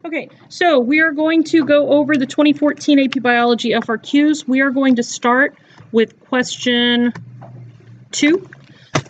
Okay, so we are going to go over the 2014 AP Biology FRQs. We are going to start with question 2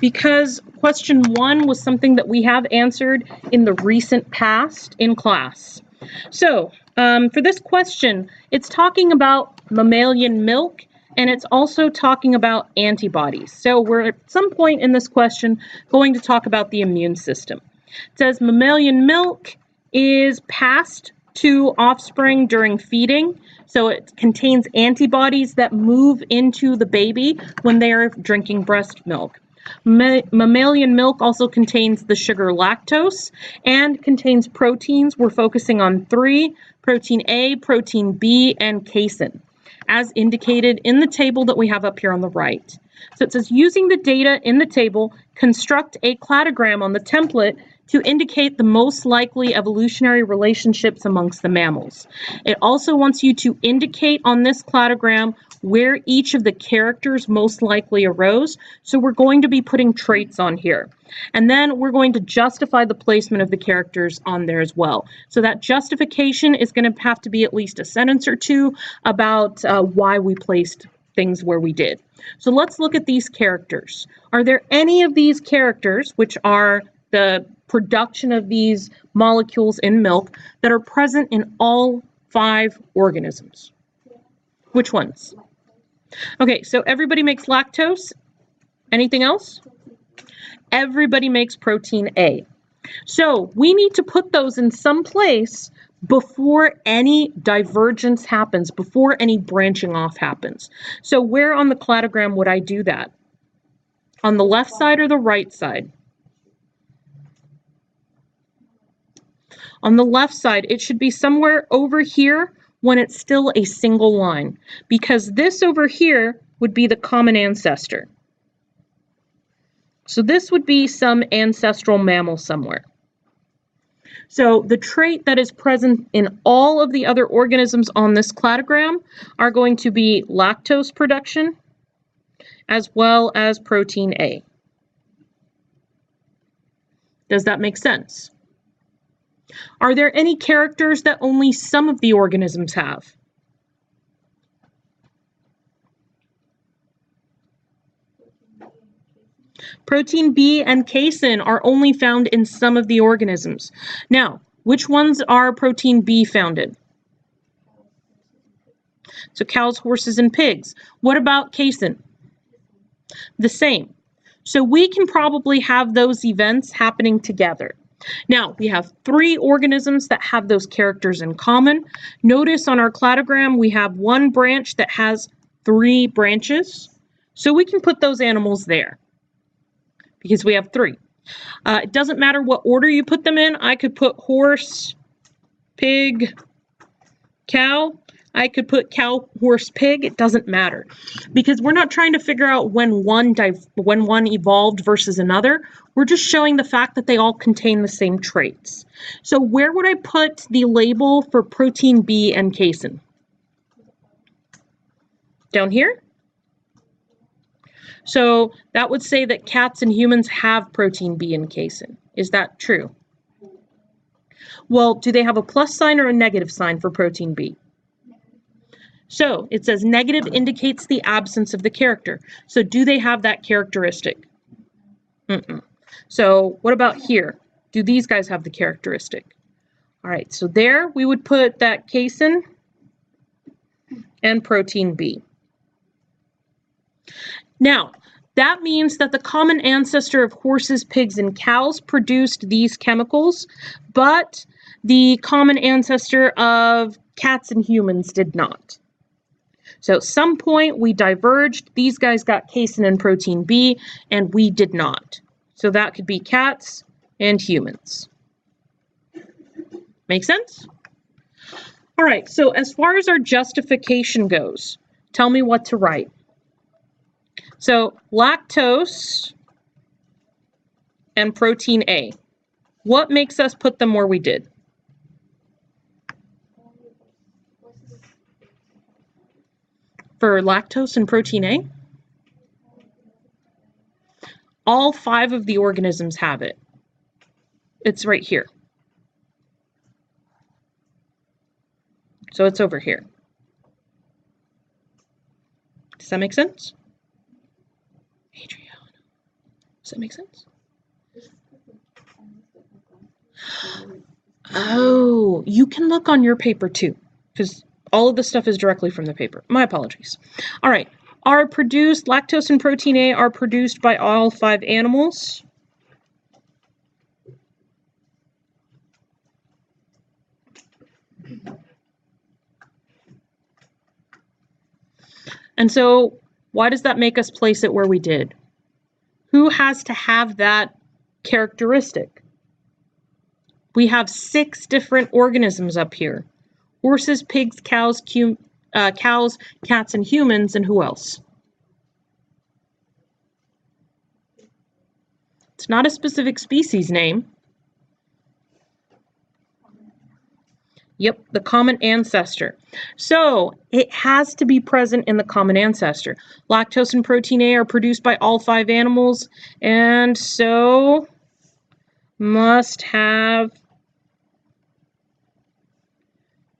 because question 1 was something that we have answered in the recent past in class. So for this question, it's talking about mammalian milk and it's also talking about antibodies. So we're at some point in this question going to talk about the immune system. It says mammalian milk is passed to offspring during feeding. So it contains antibodies that move into the baby when they are drinking breast milk. Mammalian milk also contains the sugar lactose and contains proteins. We're focusing on 3, protein A, protein B, and casein, as indicated in the table that we have up here on the right. So it says, using the data in the table, construct a cladogram on the template to indicate the most likely evolutionary relationships amongst the mammals. It also wants you to indicate on this cladogram where each of the characters most likely arose. So we're going to be putting traits on here. And then we're going to justify the placement of the characters on there as well. So that justification is going to have to be at least a sentence or two about why we placed things where we did. So let's look at these characters. Are there any of these characters, which are the production of these molecules in milk, that are present in all 5 organisms? Which ones? Okay, so everybody makes lactose. Anything else? Everybody makes protein A. So we need to put those in some place before any divergence happens, before any branching off happens. So where on the cladogram would I do that? On the left side or the right side? On the left side, it should be somewhere over here when it's still a single line, because this over here would be the common ancestor. So this would be some ancestral mammal somewhere. So the trait that is present in all of the other organisms on this cladogram are going to be lactose production as well as protein A. Does that make sense? Are there any characters that only some of the organisms have? Protein B and casein are only found in some of the organisms. Now, which ones are protein B found in? So cows, horses, and pigs. What about casein? The same. So we can probably have those events happening together. Now, we have 3 organisms that have those characters in common. Notice on our cladogram, we have one branch that has 3 branches. So we can put those animals there because we have 3. It doesn't matter what order you put them in. I could put horse, pig, cow. I could put cow, horse, pig. It doesn't matter because we're not trying to figure out when one evolved versus another. We're just showing the fact that they all contain the same traits. So where would I put the label for protein B and casein? Down here? So that would say that cats and humans have protein B and casein. Is that true? Well, do they have a plus sign or a negative sign for protein B? So it says negative indicates the absence of the character. So do they have that characteristic? So what about here? Do these guys have the characteristic? All right, so there we would put that casein and protein B. Now, that means that the common ancestor of horses, pigs, and cows produced these chemicals, but the common ancestor of cats and humans did not. So at some point we diverged. These guys got casein and protein B, and we did not. So that could be cats and humans. Make sense? All right, so as far as our justification goes, tell me what to write. So lactose and protein A. What makes us put them where we did? For lactose and protein A? All 5 of the organisms have it. It's right here. So it's over here. Does that make sense? Adriana, does that make sense? Oh, you can look on your paper too, because all of this stuff is directly from the paper. My apologies. All right. Lactose and protein A are produced by all 5 animals. And so why does that make us place it where we did? Who has to have that characteristic? We have 6 different organisms up here. Horses, pigs, cows, cats, and humans, and who else? It's not a specific species name. Yep, the common ancestor. So it has to be present in the common ancestor. Lactose and protein A are produced by all 5 animals, and so must have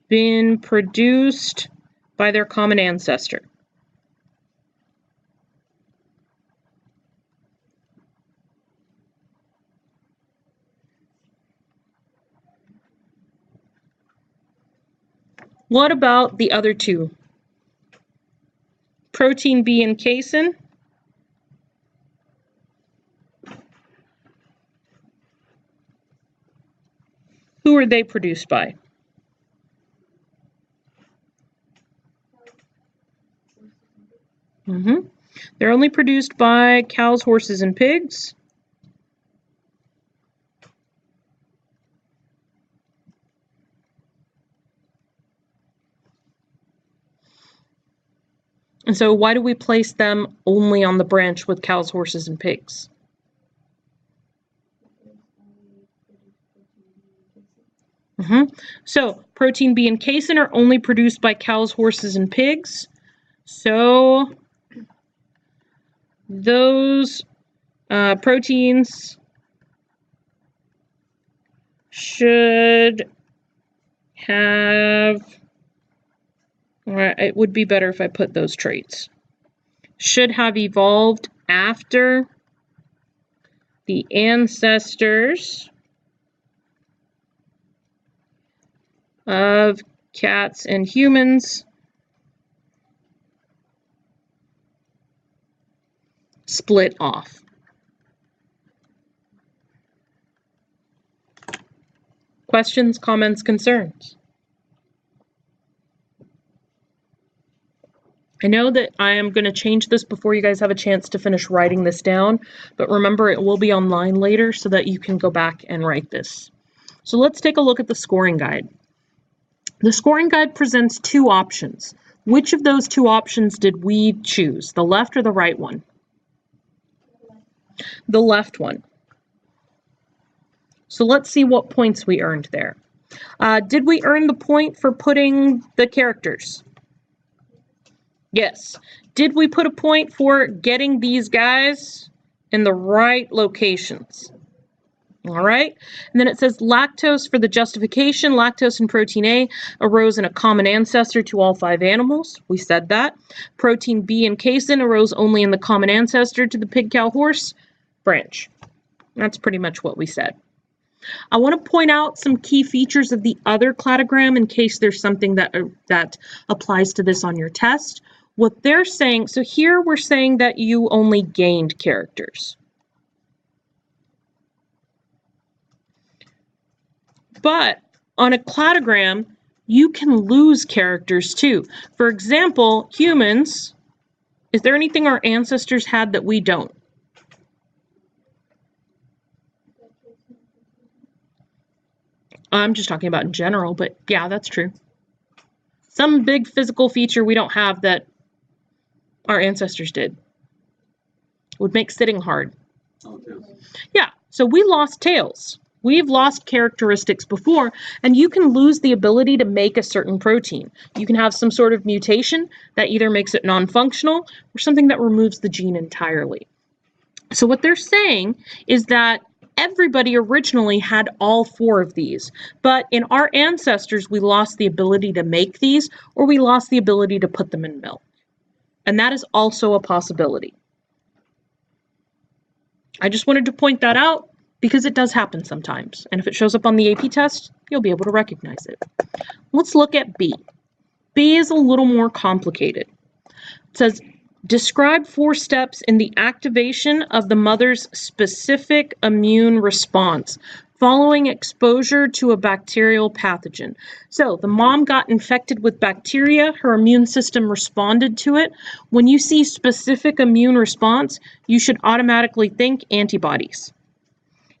been produced by their common ancestor. What about the other 2? Protein B and casein. Who are they produced by? They're only produced by cows, horses, and pigs. And so why do we place them only on the branch with cows, horses, and pigs? So protein B and casein are only produced by cows, horses, and pigs. So those proteins should have, or it would be better if I put those traits, should have evolved after the ancestors of cats and humans split off. Questions, comments, concerns? I know that I am going to change this before you guys have a chance to finish writing this down, but remember it will be online later so that you can go back and write this. So let's take a look at the scoring guide. The scoring guide presents 2 options. Which of those 2 options did we choose, the left or the right one? The left one. So let's see what points we earned there. Did we earn the point for putting the characters? Yes. Did we put a point for getting these guys in the right locations? All right. And then it says lactose for the justification. Lactose and protein A arose in a common ancestor to all 5 animals. We said that. Protein B and casein arose only in the common ancestor to the pig, cow, horse branch. That's pretty much what we said. I want to point out some key features of the other cladogram in case there's something that applies to this on your test. What they're saying, so here we're saying that you only gained characters. But on a cladogram, you can lose characters too. For example, humans, is there anything our ancestors had that we don't? I'm just talking about in general, but yeah, that's true. Some big physical feature we don't have that our ancestors did. Would make sitting hard. Oh, tails. Yeah, so we lost tails. We've lost characteristics before, and you can lose the ability to make a certain protein. You can have some sort of mutation that either makes it non-functional or something that removes the gene entirely. So what they're saying is that everybody originally had all 4 of these, but in our ancestors, we lost the ability to make these, or we lost the ability to put them in milk. And that is also a possibility. I just wanted to point that out because it does happen sometimes. And if it shows up on the AP test, you'll be able to recognize it. Let's look at B. B is a little more complicated. It says, describe 4 steps in the activation of the mother's specific immune response following exposure to a bacterial pathogen. So the mom got infected with bacteria, her immune system responded to it. When you see specific immune response, you should automatically think antibodies.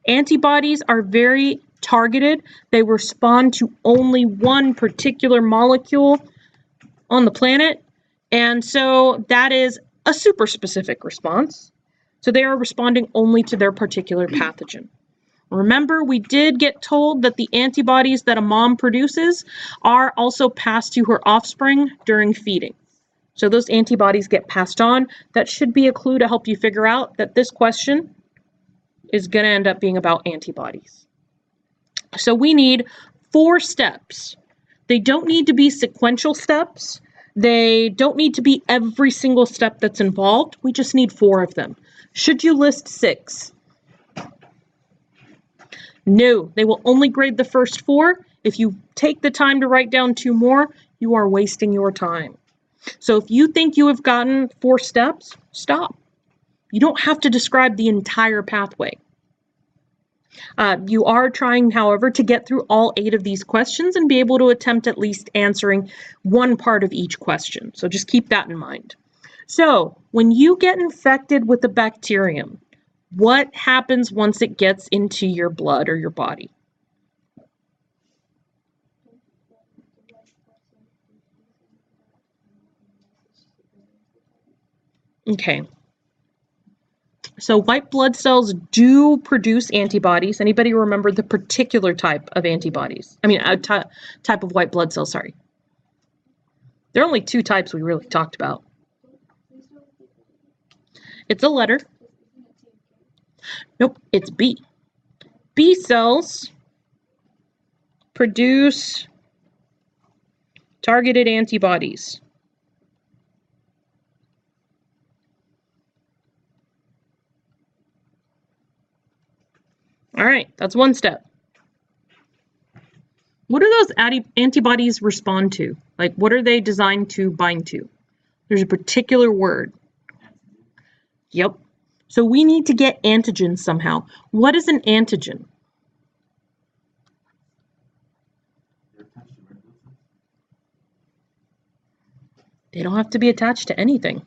Antibodies are very targeted. They respond to only one particular molecule on the planet, and so that is a super specific response. So they are responding only to their particular pathogen. Remember, we did get told that the antibodies that a mom produces are also passed to her offspring during feeding. So those antibodies get passed on. That should be a clue to help you figure out that this question is going to end up being about antibodies. So we need 4 steps. They don't need to be sequential steps. They don't need to be every single step that's involved. We just need 4 of them. Should you list 6? No, they will only grade the first 4. If you take the time to write down 2 more, you are wasting your time. So if you think you have gotten 4 steps, stop. You don't have to describe the entire pathway. You are trying, however, to get through all 8 of these questions and be able to attempt at least answering one part of each question. So just keep that in mind. So when you get infected with a bacterium, what happens once it gets into your blood or your body? Okay. So white blood cells do produce antibodies. Anybody remember the particular type of antibodies? I mean, type of white blood cells, sorry. There are only 2 types we really talked about. It's a letter. Nope, it's B. B cells produce targeted antibodies. All right, that's 1 step. What do those antibodies respond to? Like, what are they designed to bind to? There's a particular word. Yep. So we need to get antigens somehow. What is an antigen? They don't have to be attached to anything.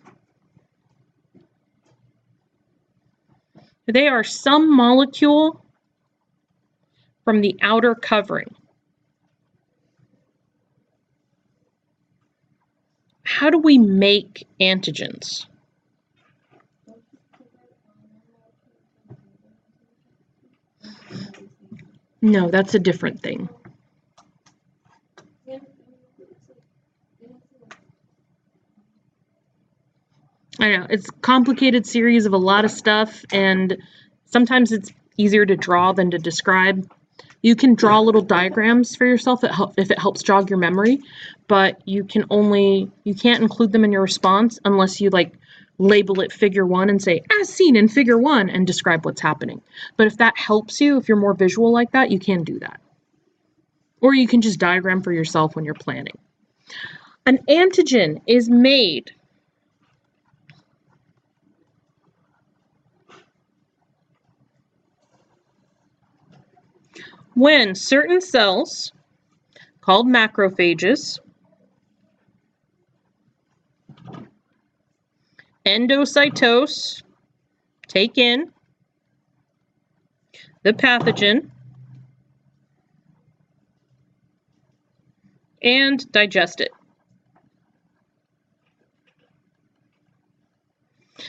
They are some molecule from the outer covering. How do we make antigens? No, that's a different thing. I know, it's a complicated series of a lot of stuff, and sometimes it's easier to draw than to describe. You can draw little diagrams for yourself if it helps jog your memory, but you can't include them in your response unless you like label it figure 1 and say, as seen in figure 1, and describe what's happening. But if that helps you, if you're more visual like that, you can do that. Or you can just diagram for yourself when you're planning. An antigen is made when certain cells, called macrophages, endocytose, take in the pathogen, and digest it.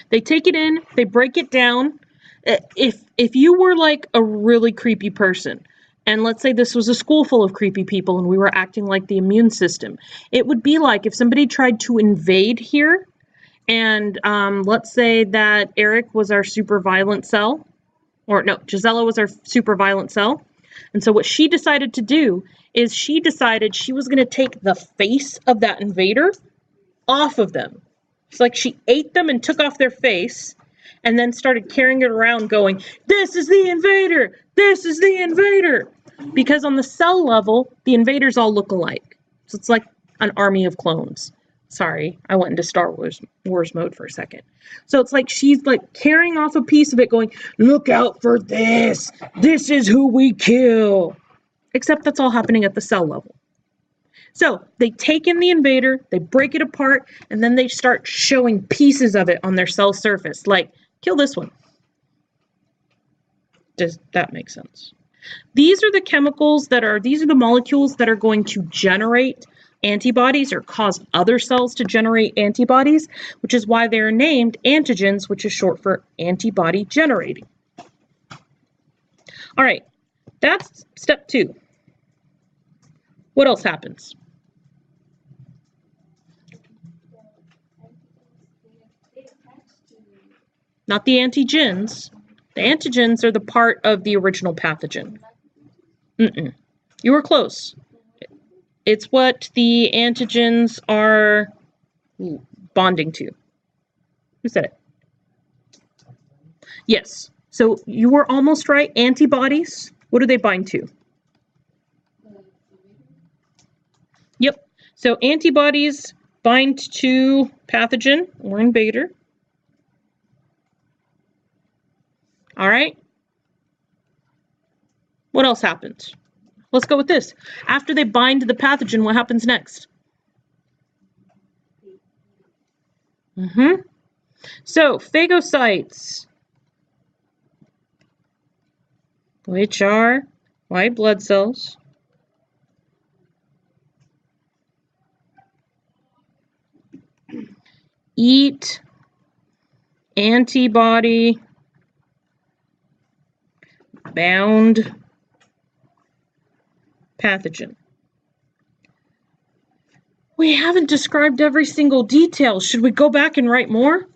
They take it in, they break it down. If you were like a really creepy person, and let's say this was a school full of creepy people and we were acting like the immune system, it would be like if somebody tried to invade here, and let's say that Eric was our super violent cell, or no, Gisela was our super violent cell. And so what she decided to do is she decided she was going to take the face of that invader off of them. It's like she ate them and took off their face and then started carrying it around going, this is the invader, this is the invader. Because on the cell level, the invaders all look alike. So it's like an army of clones. Sorry, I went into Star Wars mode for a second. So it's like she's like carrying off a piece of it going, look out for this. This is who we kill. Except that's all happening at the cell level. So they take in the invader, they break it apart, and then they start showing pieces of it on their cell surface. Like, kill this one. Does that make sense? These are the chemicals that are, these are the molecules that are going to generate antibodies or cause other cells to generate antibodies, which is why they're named antigens, which is short for antibody generating. All right, that's step 2. What else happens? Not the antigens. The antigens are the part of the original pathogen. You were close. It's what the antigens are bonding to. Who said it? Yes. So you were almost right. Antibodies, what do they bind to? Yep. So antibodies bind to pathogen or invader. All right. What else happens? Let's go with this. After they bind to the pathogen, what happens next? So phagocytes, which are white blood cells, eat antibody bound pathogen. We haven't described every single detail. Should we go back and write more?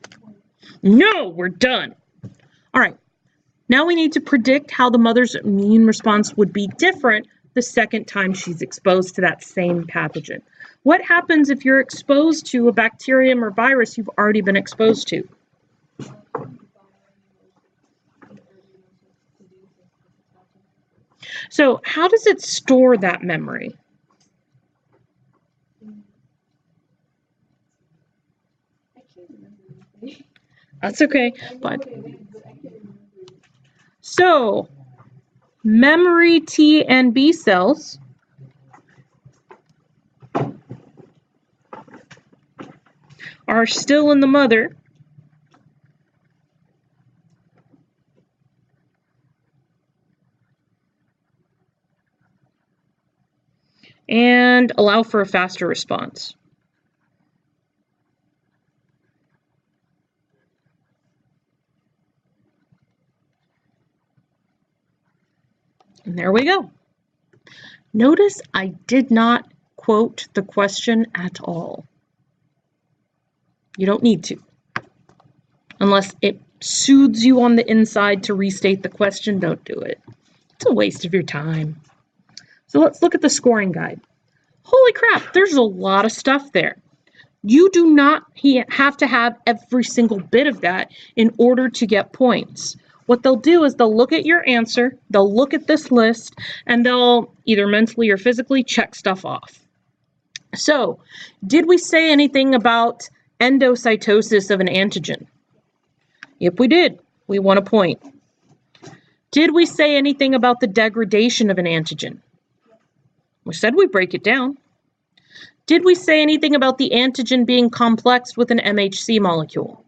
No, we're done. All right. Now we need to predict how the mother's immune response would be different the second time she's exposed to that same pathogen. What happens if you're exposed to a bacterium or virus you've already been exposed to? So how does it store that memory? That's okay. But so memory T and B cells are still in the mother. And allow for a faster response. And there we go. Notice I did not quote the question at all. You don't need to. Unless it soothes you on the inside to restate the question, don't do it. It's a waste of your time. So let's look at the scoring guide. Holy crap, there's a lot of stuff there. You do not have to have every single bit of that in order to get points. What they'll do is they'll look at your answer, they'll look at this list, and they'll either mentally or physically check stuff off. So, did we say anything about endocytosis of an antigen? Yep, we did. We won a point. Did we say anything about the degradation of an antigen? We said we break it down. Did we say anything about the antigen being complexed with an MHC molecule?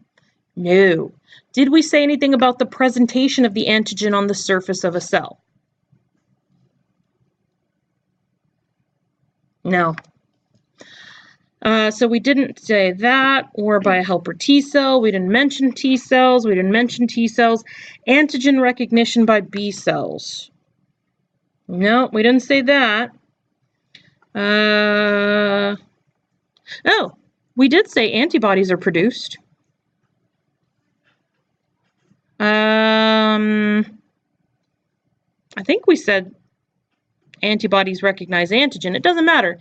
No. Did we say anything about the presentation of the antigen on the surface of a cell? No. So we didn't say that, or by a helper T cell. We didn't mention T cells. We didn't mention T cells. Antigen recognition by B cells. No, we didn't say that. Oh, we did say antibodies are produced. I think we said antibodies recognize antigen. It doesn't matter.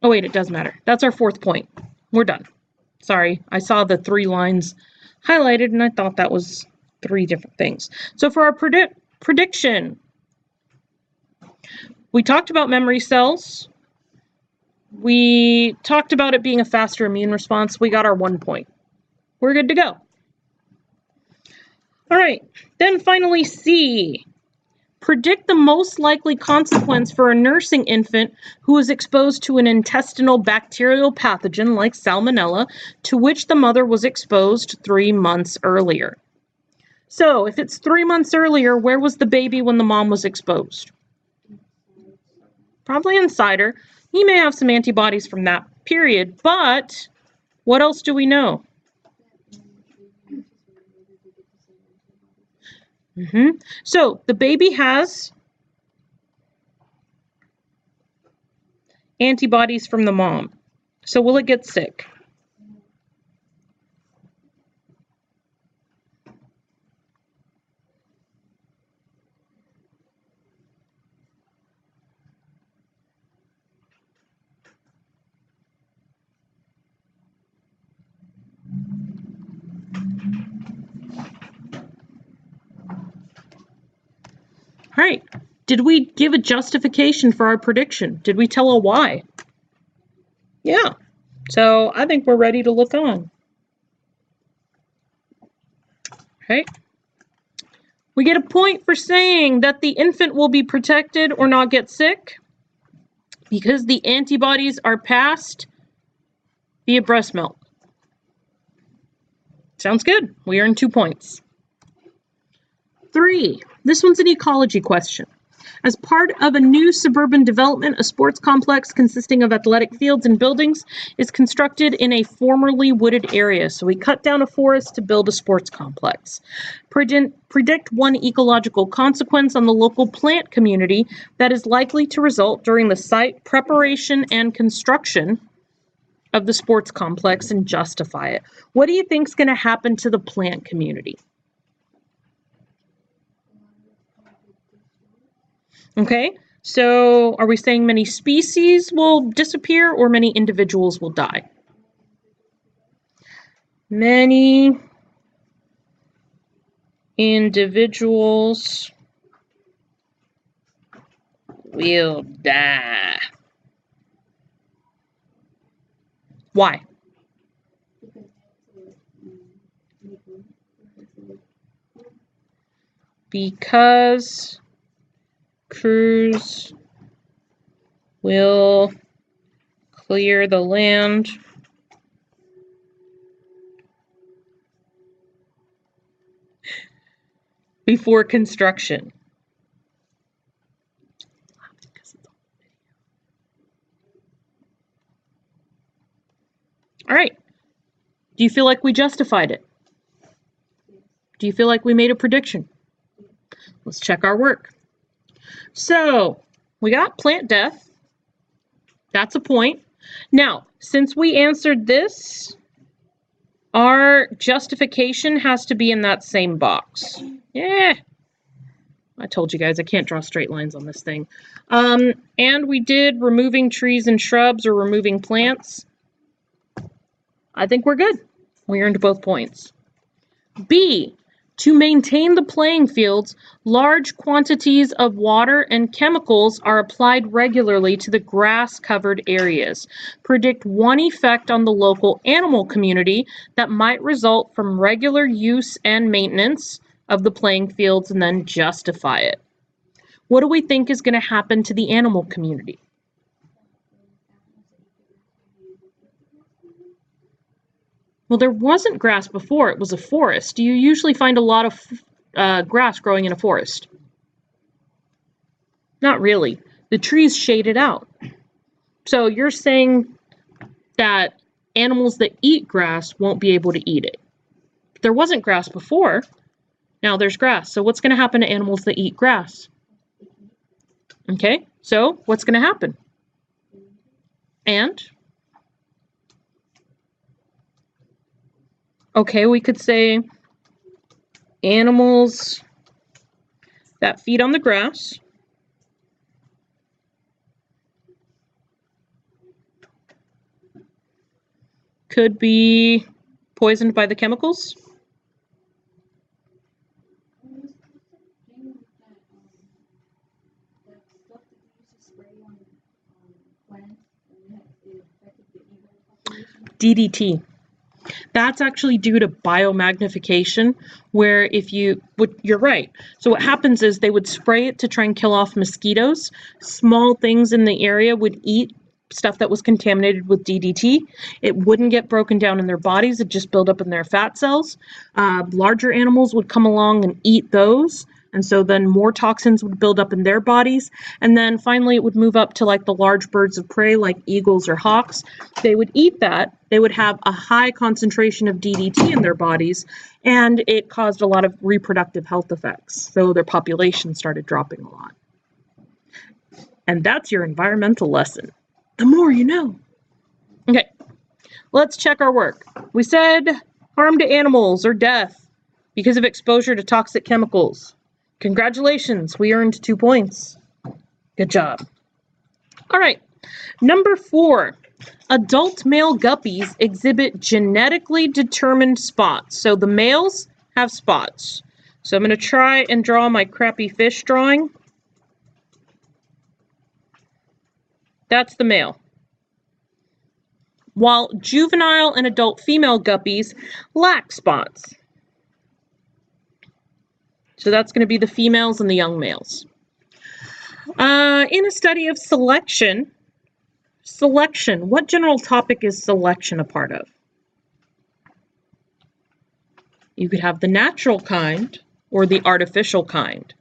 Oh, wait, it does matter. That's our fourth point. We're done. Sorry, I saw the 3 lines highlighted, and I thought that was 3 different things. So for our prediction, we talked about memory cells. We talked about it being a faster immune response. We got our 1 point. We're good to go. All right, then finally C. Predict the most likely consequence for a nursing infant who is exposed to an intestinal bacterial pathogen like Salmonella to which the mother was exposed 3 months earlier. So if it's 3 months earlier, where was the baby when the mom was exposed? Probably inside her. He may have some antibodies from that period, but what else do we know? So the baby has antibodies from the mom. So will it get sick? All right. Did we give a justification for our prediction? Did we tell a why? Yeah. So I think we're ready to look on. Okay. We get a point for saying that the infant will be protected or not get sick because the antibodies are passed via breast milk. Sounds good. We earned 2 points. 3. This one's an ecology question. As part of a new suburban development, a sports complex consisting of athletic fields and buildings is constructed in a formerly wooded area. So we cut down a forest to build a sports complex. Predict one ecological consequence on the local plant community that is likely to result during the site preparation and construction of the sports complex and justify it. What do you think is going to happen to the plant community? Okay, so are we saying many species will disappear or many individuals will die? Many individuals will die. Why? Because crews will clear the land before construction. All right. Do you feel like we justified it? Do you feel like we made a prediction? Let's check our work. So we got plant death. That's a point. Now, since we answered this, our justification has to be in that same box. Yeah. I told you guys I can't draw straight lines on this thing. And we did removing trees and shrubs or removing plants. I think we're good. We earned both points. B, to maintain the playing fields, large quantities of water and chemicals are applied regularly to the grass-covered areas. Predict one effect on the local animal community that might result from regular use and maintenance of the playing fields and then justify it. What do we think is going to happen to the animal community? Well, there wasn't grass before. It was a forest. Do you usually find a lot of grass growing in a forest? Not really. The trees shade it out. So you're saying that animals that eat grass won't be able to eat it. There wasn't grass before. Now there's grass. So what's going to happen to animals that eat grass? Okay, so what's going to happen? And? Okay, we could say animals that feed on the grass. Could be poisoned by the chemicals. DDT. That's actually due to biomagnification, where you're right. So what happens is they would spray it to try and kill off mosquitoes. Small things in the area would eat stuff that was contaminated with DDT. It wouldn't get broken down in their bodies. It just build up in their fat cells. Larger animals would come along and eat those. And so then more toxins would build up in their bodies. And then finally it would move up to like the large birds of prey like eagles or hawks. They would eat that. They would have a high concentration of DDT in their bodies, and it caused a lot of reproductive health effects. So their population started dropping a lot. And that's your environmental lesson. The more you know. Okay, let's check our work. We said harm to animals or death because of exposure to toxic chemicals. Congratulations, we earned 2 points. Good job. All right, number 4. Adult male guppies exhibit genetically determined spots. So the males have spots. So I'm going to try and draw my crappy fish drawing. That's the male. While juvenile and adult female guppies lack spots. So that's going to be the females and the young males. In a study of selection, what general topic is selection a part of? You could have the natural kind or the artificial kind.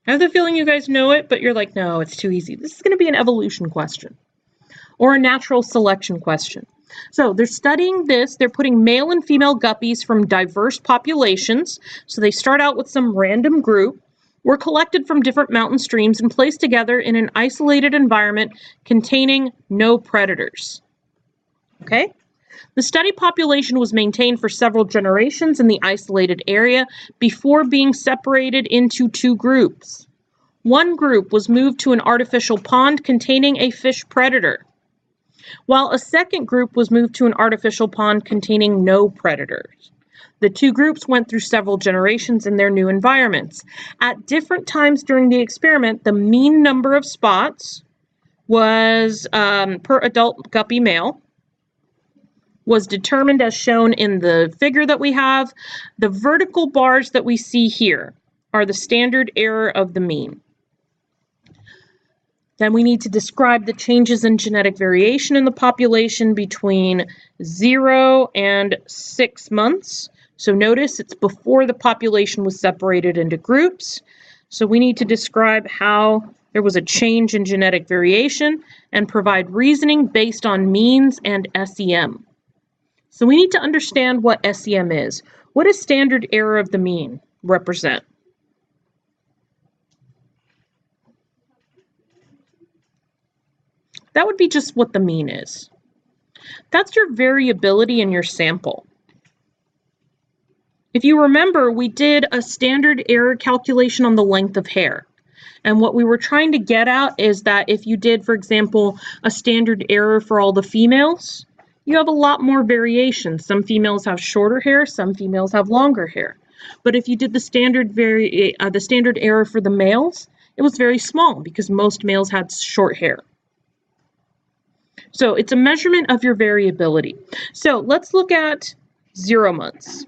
I have the feeling you guys know it, but you're like, no, it's too easy. This is going to be an evolution question or a natural selection question. So they're studying this. They're putting male and female guppies from diverse populations. So they start out with some random group, were collected from different mountain streams and placed together in an isolated environment containing no predators. Okay? The study population was maintained for several generations in the isolated area before being separated into 2 groups. One group was moved to an artificial pond containing a fish predator, while a second group was moved to an artificial pond containing no predators. The 2 groups went through several generations in their new environments. At different times during the experiment, the mean number of spots was, per adult guppy male, was determined as shown in the figure that we have. The vertical bars that we see here are the standard error of the mean. Then we need to describe the changes in genetic variation in the population between 0 and 6 months. So notice it's before the population was separated into groups. So we need to describe how there was a change in genetic variation and provide reasoning based on means and SEM. So we need to understand what SEM is. What does standard error of the mean represent? That would be just what the mean is. That's your variability in your sample. If you remember, we did a standard error calculation on the length of hair. And what we were trying to get at is that if you did, for example, a standard error for all the females, you have a lot more variation. Some females have shorter hair, some females have longer hair. But if you did the standard error for the males, it was very small because most males had short hair. So it's a measurement of your variability. So let's look at 0 months.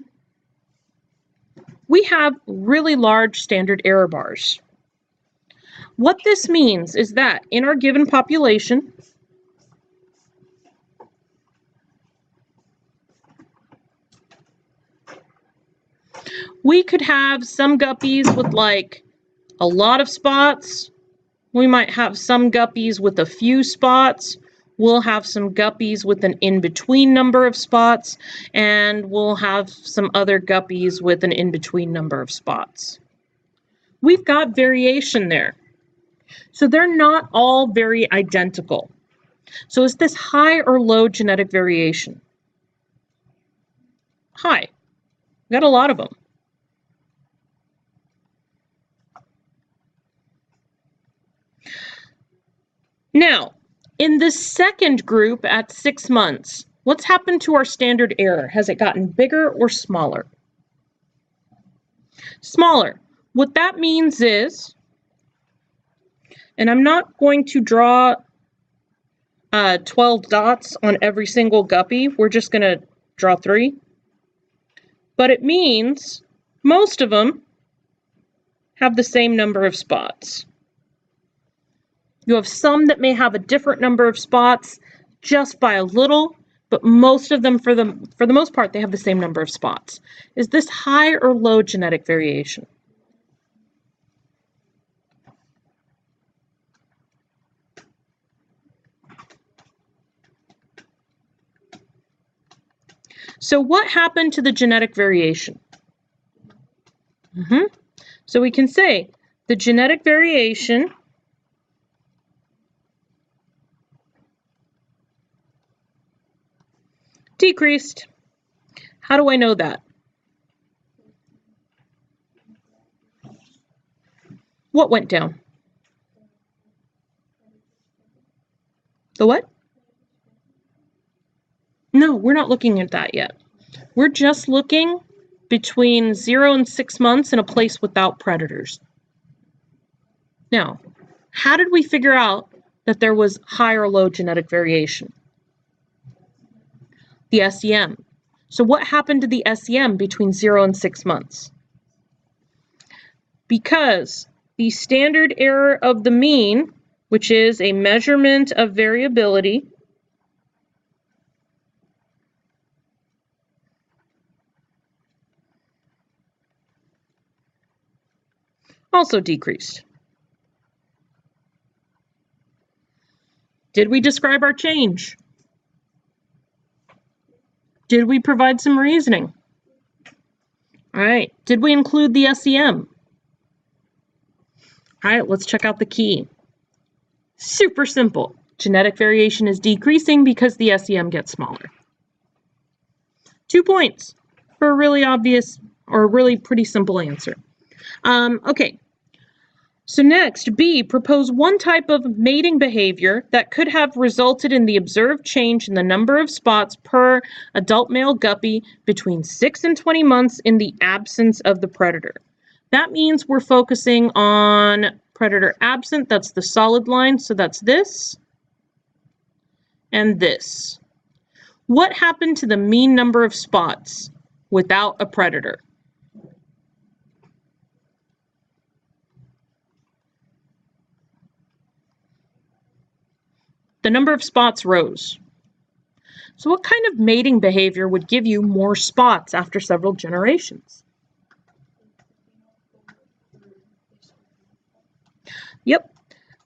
We have really large standard error bars. What this means is that in our given population, we could have some guppies with like a lot of spots. We might have some guppies with a few spots. We'll have some guppies with an in-between number of spots, and we'll have some other guppies with an in-between number of spots. We've got variation there. So they're not all very identical. So is this high or low genetic variation? High. We got a lot of them. Now, in the second group at 6 months, what's happened to our standard error? Has it gotten bigger or smaller? Smaller. What that means is, and I'm not going to draw 12 dots on every single guppy. We're just going to draw 3. But it means most of them have the same number of spots. You have some that may have a different number of spots just by a little, but most of them, for the most part, they have the same number of spots. Is this high or low genetic variation? So what happened to the genetic variation? So we can say the genetic variation decreased. How do I know that? What went down? The what? No, we're not looking at that yet. We're just looking between 0 and 6 months in a place without predators. Now, how did we figure out that there was high or low genetic variation? The SEM. So what happened to the SEM between 0 and 6 months? Because the standard error of the mean, which is a measurement of variability, also decreased. Did we describe our change? Did we provide some reasoning? All right, did we include the SEM? All right, let's check out the key. Super simple. Genetic variation is decreasing because the SEM gets smaller. 2 points for a really obvious or a really pretty simple answer. Okay, so next, B, propose one type of mating behavior that could have resulted in the observed change in the number of spots per adult male guppy between 6 and 20 months in the absence of the predator. That means we're focusing on predator absent. That's the solid line, so that's this and this. What happened to the mean number of spots without a predator? The number of spots rose. So what kind of mating behavior would give you more spots after several generations? Yep,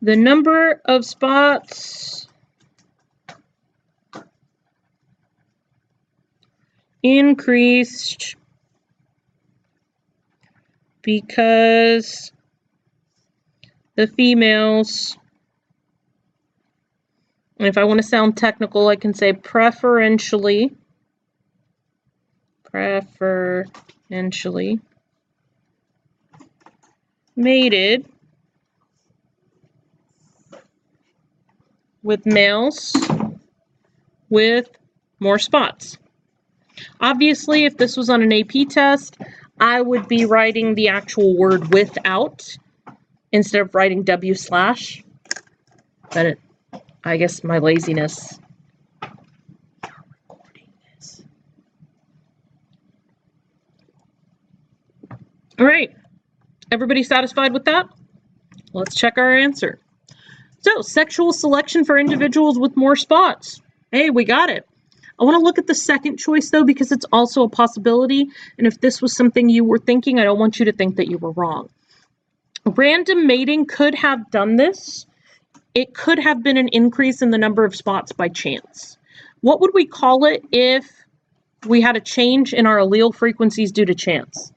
the number of spots increased because the females, and if I want to sound technical, I can say preferentially mated with males with more spots. Obviously, if this was on an AP test, I would be writing the actual word without instead of writing W/. But I guess my laziness. All right, everybody satisfied with that? Let's check our answer. So, sexual selection for individuals with more spots. Hey, we got it. I want to look at the second choice, though, because it's also a possibility. And if this was something you were thinking, I don't want you to think that you were wrong. Random mating could have done this. It could have been an increase in the number of spots by chance. What would we call it if we had a change in our allele frequencies due to chance?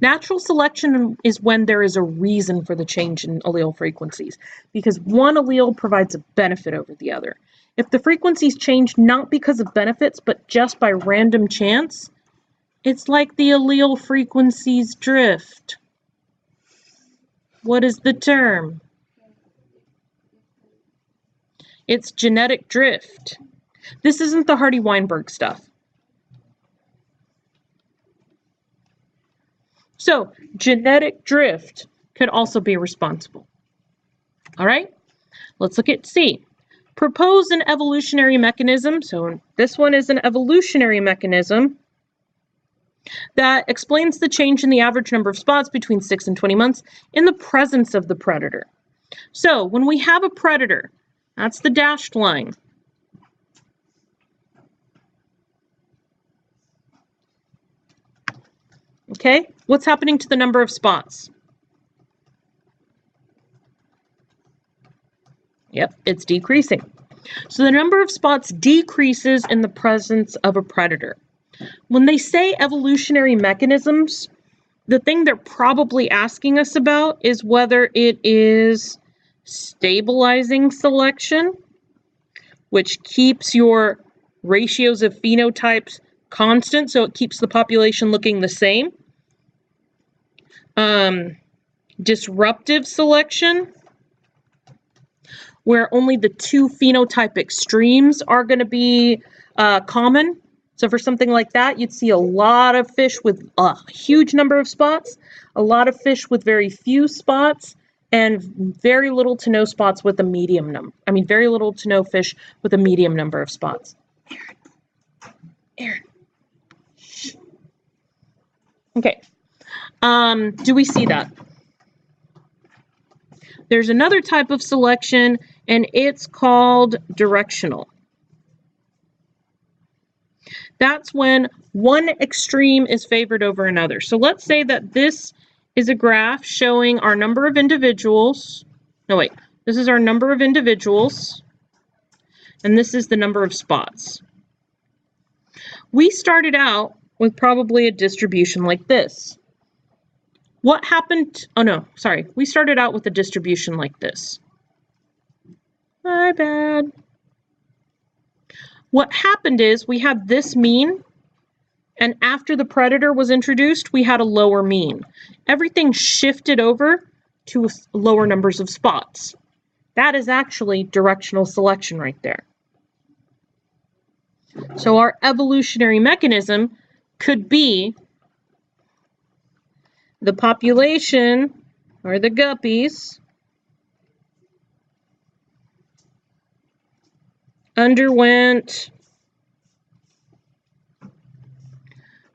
Natural selection is when there is a reason for the change in allele frequencies, because one allele provides a benefit over the other. If the frequencies change not because of benefits, but just by random chance, it's like the allele frequencies drift. What is the term? It's genetic drift. This isn't the Hardy-Weinberg stuff. So, genetic drift could also be responsible. All right, let's look at C. Propose an evolutionary mechanism. So, this one is an evolutionary mechanism that explains the change in the average number of spots between 6 and 20 months in the presence of the predator. So, when we have a predator, that's the dashed line. Okay, what's happening to the number of spots? Yep, it's decreasing. So the number of spots decreases in the presence of a predator. When they say evolutionary mechanisms, the thing they're probably asking us about is whether it is stabilizing selection, which keeps your ratios of phenotypes constant, so it keeps the population looking the same. Disruptive selection, where only the two phenotype extremes are going to be common. So for something like that, you'd see a lot of fish with a huge number of spots, a lot of fish with very few spots, and very little to no spots with a medium number. I mean, very little to no fish with a medium number of spots. Aaron. Okay. Do we see that? There's another type of selection, and it's called directional. That's when one extreme is favored over another. So let's say that this is a graph showing our number of individuals. No, wait. This is our number of individuals, and this is the number of spots. We started out with probably a distribution like this. What happened? Oh, no, sorry. We started out with a distribution like this. My bad. What happened is we had this mean, and after the predator was introduced, we had a lower mean. Everything shifted over to lower numbers of spots. That is actually directional selection right there. So our evolutionary mechanism could be the population, or the guppies, underwent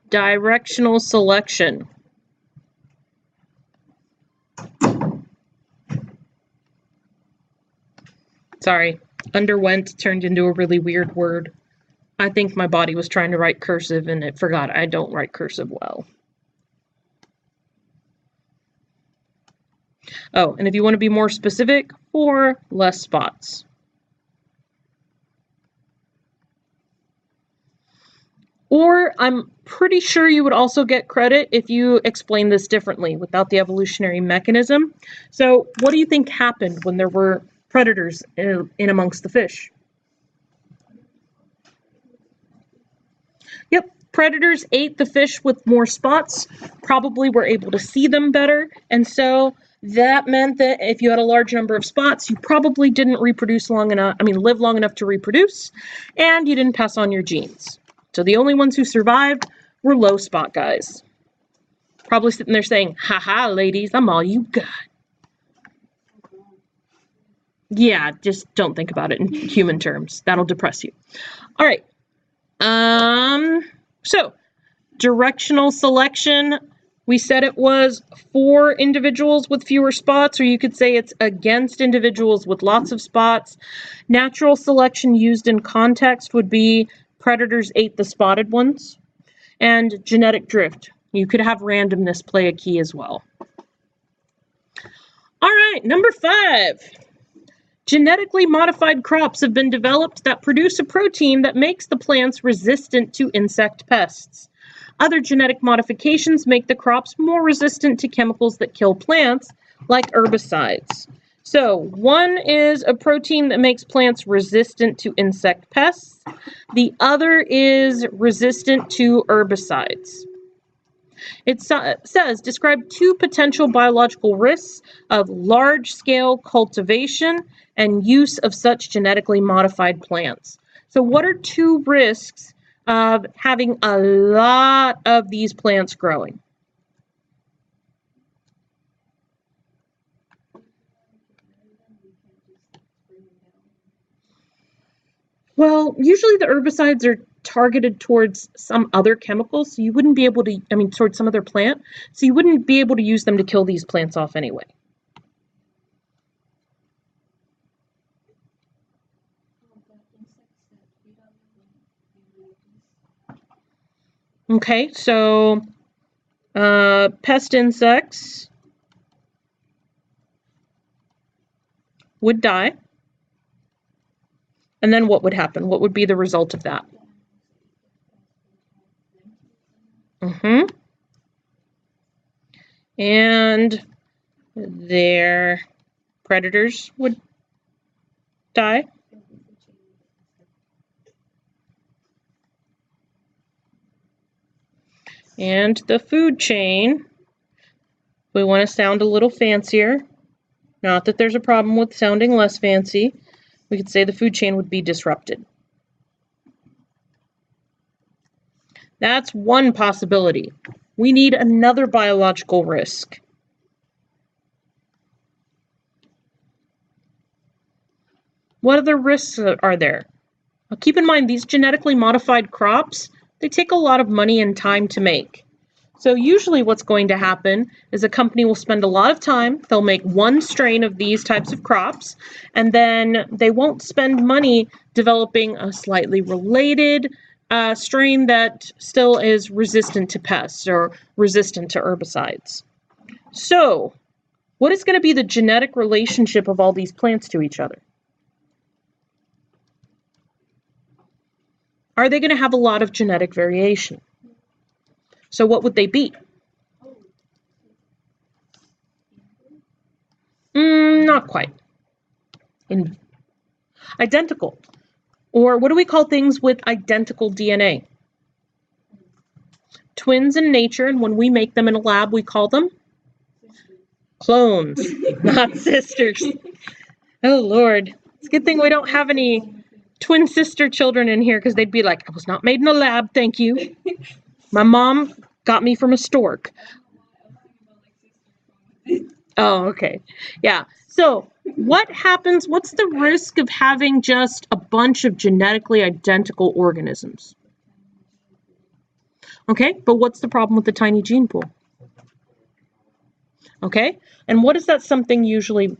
directional selection. Sorry, underwent turned into a really weird word. I think my body was trying to write cursive and it forgot I don't write cursive well. Oh, and if you want to be more specific, 4 less spots. Or I'm pretty sure you would also get credit if you explain this differently without the evolutionary mechanism. So what do you think happened when there were predators in amongst the fish? Yep, predators ate the fish with more spots, probably were able to see them better, and so that meant that if you had a large number of spots, you probably didn't reproduce long enough, live long enough to reproduce, and you didn't pass on your genes. So the only ones who survived were low spot guys. Probably sitting there saying, haha, ladies, I'm all you got. Yeah, just don't think about it in human terms. That'll depress you. All right. So directional selection, we said it was for individuals with fewer spots, or you could say it's against individuals with lots of spots. Natural selection used in context would be predators ate the spotted ones. And genetic drift, you could have randomness play a key as well. All right, number 5. Genetically modified crops have been developed that produce a protein that makes the plants resistant to insect pests. Other genetic modifications make the crops more resistant to chemicals that kill plants, like herbicides. So one is a protein that makes plants resistant to insect pests. The other is resistant to herbicides. It says, describe two potential biological risks of large-scale cultivation and use of such genetically modified plants. So what are two risks of having a lot of these plants growing? Well, usually the herbicides are targeted towards some other chemicals, so you wouldn't be able to, towards some other plant, so you wouldn't be able to use them to kill these plants off anyway. Okay, so pest insects would die. And then what would happen? What would be the result of that? And their predators would die. And the food chain, we want to sound a little fancier. Not that there's a problem with sounding less fancy. We could say the food chain would be disrupted. That's one possibility. We need another biological risk. What other risks are there? Now, keep in mind, these genetically modified crops, they take a lot of money and time to make. So usually what's going to happen is a company will spend a lot of time, they'll make one strain of these types of crops, and then they won't spend money developing a slightly related strain that still is resistant to pests or resistant to herbicides. So, what is going to be the genetic relationship of all these plants to each other? Are they going to have a lot of genetic variation? So what would they be? Not quite. Identical. Or what do we call things with identical DNA? Twins in nature, and when we make them in a lab, we call them clones, not sisters. Oh, Lord. It's a good thing we don't have any twin sister children in here, because they'd be like, I was not made in a lab, thank you. My mom got me from a stork. Oh, okay. Yeah. So what happens, what's the risk of having just a bunch of genetically identical organisms? Okay, but what's the problem with the tiny gene pool? Okay, and what is that something usually?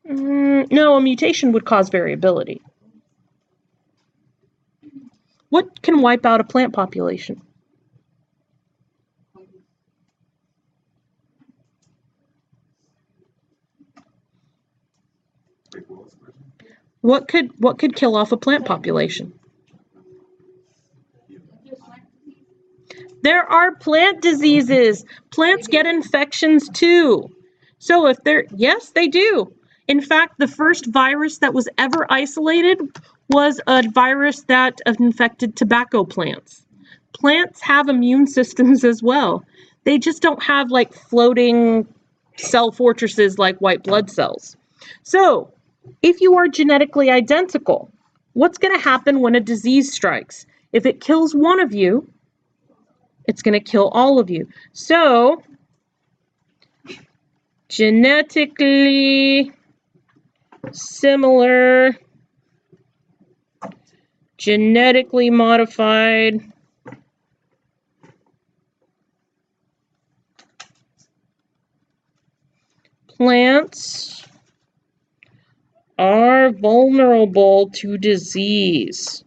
No, a mutation would cause variability. What can wipe out a plant population? What could kill off a plant population? There are plant diseases. Plants get infections too. So if they're, yes, they do. In fact, the first virus that was ever isolated was a virus that infected tobacco plants. Plants have immune systems as well. They just don't have like floating cell fortresses like white blood cells. So if you are genetically identical, what's going to happen when a disease strikes? If it kills one of you, it's going to kill all of you. So, genetically similar, genetically modified plants are vulnerable to disease.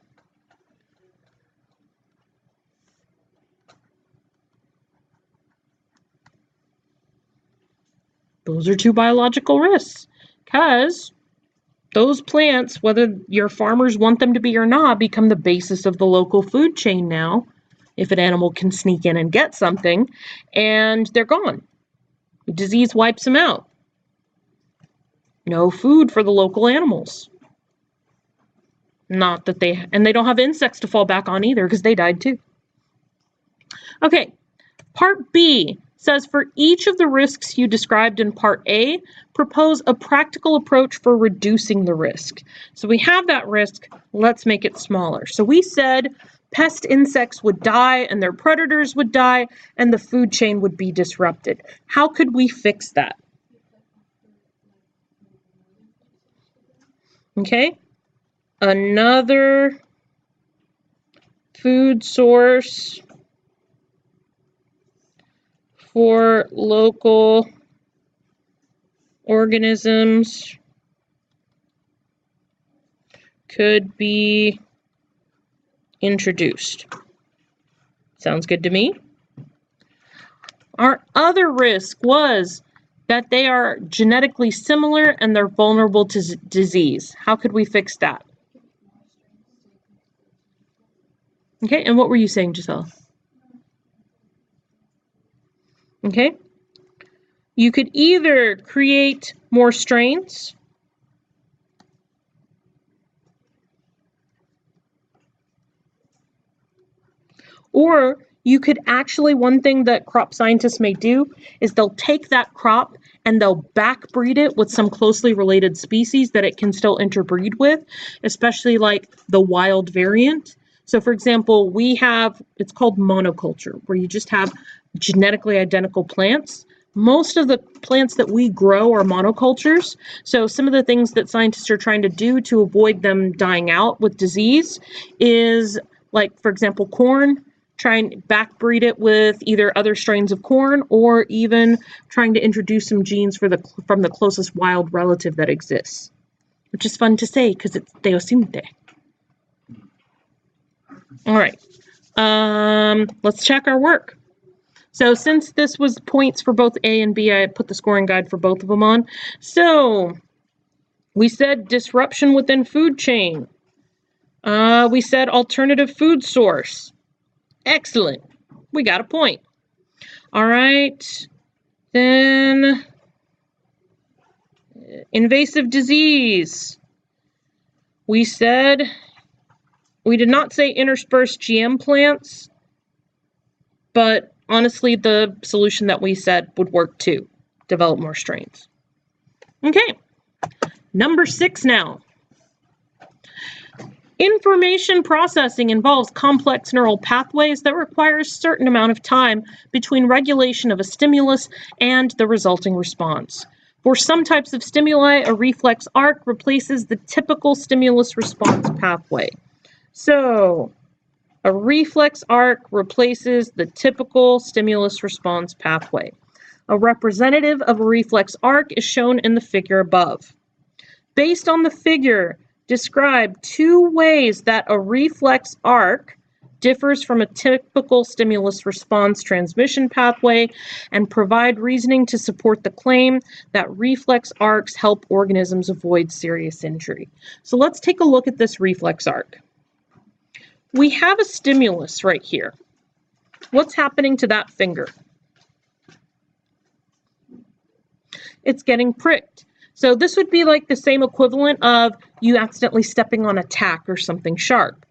Those are two biological risks, because those plants, whether your farmers want them to be or not, become the basis of the local food chain now. if an animal can sneak in and get something, and they're gone. Disease wipes them out. No food for the local animals. Not that they don't have insects to fall back on either because they died too. Okay, part B says for each of the risks you described in part A, propose a practical approach for reducing the risk. So we have that risk, let's make it smaller. So we said pest insects would die and their predators would die and the food chain would be disrupted. How could we fix that? Okay, another food source for local organisms could be introduced. Sounds good to me. Our other risk was that they are genetically similar and they're vulnerable to disease. How could we fix that? Okay, and what were you saying, Giselle? Okay, you could either create more strains or you could actually, one thing that crop scientists may do is they'll take that crop and they'll backbreed it with some closely related species that it can still interbreed with, especially like the wild variant. So for example, we have, it's called monoculture, where you just have genetically identical plants. Most of the plants that we grow are monocultures. So some of the things that scientists are trying to do to avoid them dying out with disease is, like, for example, corn, trying to backbreed it with either other strains of corn or even trying to introduce some genes from the closest wild relative that exists, which is fun to say because it's Deus Imite. All right, let's check our work. So since this was points for both A and B, I put the scoring guide for both of them on. So we said disruption within food chain. We said alternative food source. Excellent. We got a point. All right. Then invasive disease. We said, we did not say intersperse GM plants, but honestly, the solution that we said would work too. Develop more strains. Okay. Number 6 now. Information processing involves complex neural pathways that require a certain amount of time between regulation of a stimulus and the resulting response. For some types of stimuli, a reflex arc replaces the typical stimulus response pathway. So, a reflex arc replaces the typical stimulus response pathway. A representative of a reflex arc is shown in the figure above. Based on the figure, describe 2 ways that a reflex arc differs from a typical stimulus response transmission pathway and provide reasoning to support the claim that reflex arcs help organisms avoid serious injury. So let's take a look at this reflex arc. We have a stimulus right here. What's happening to that finger? It's getting pricked. So this would be like the same equivalent of you accidentally stepping on a tack or something sharp.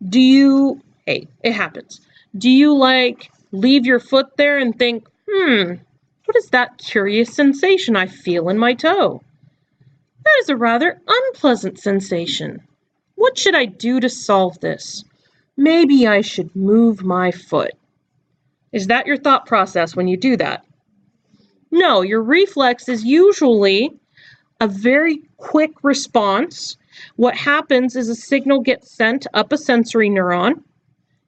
Do you, hey, it happens. Do you like leave your foot there and think, what is that curious sensation I feel in my toe? That is a rather unpleasant sensation. What should I do to solve this? Maybe I should move my foot. Is that your thought process when you do that? No, your reflex is usually a very quick response. What happens is a signal gets sent up a sensory neuron.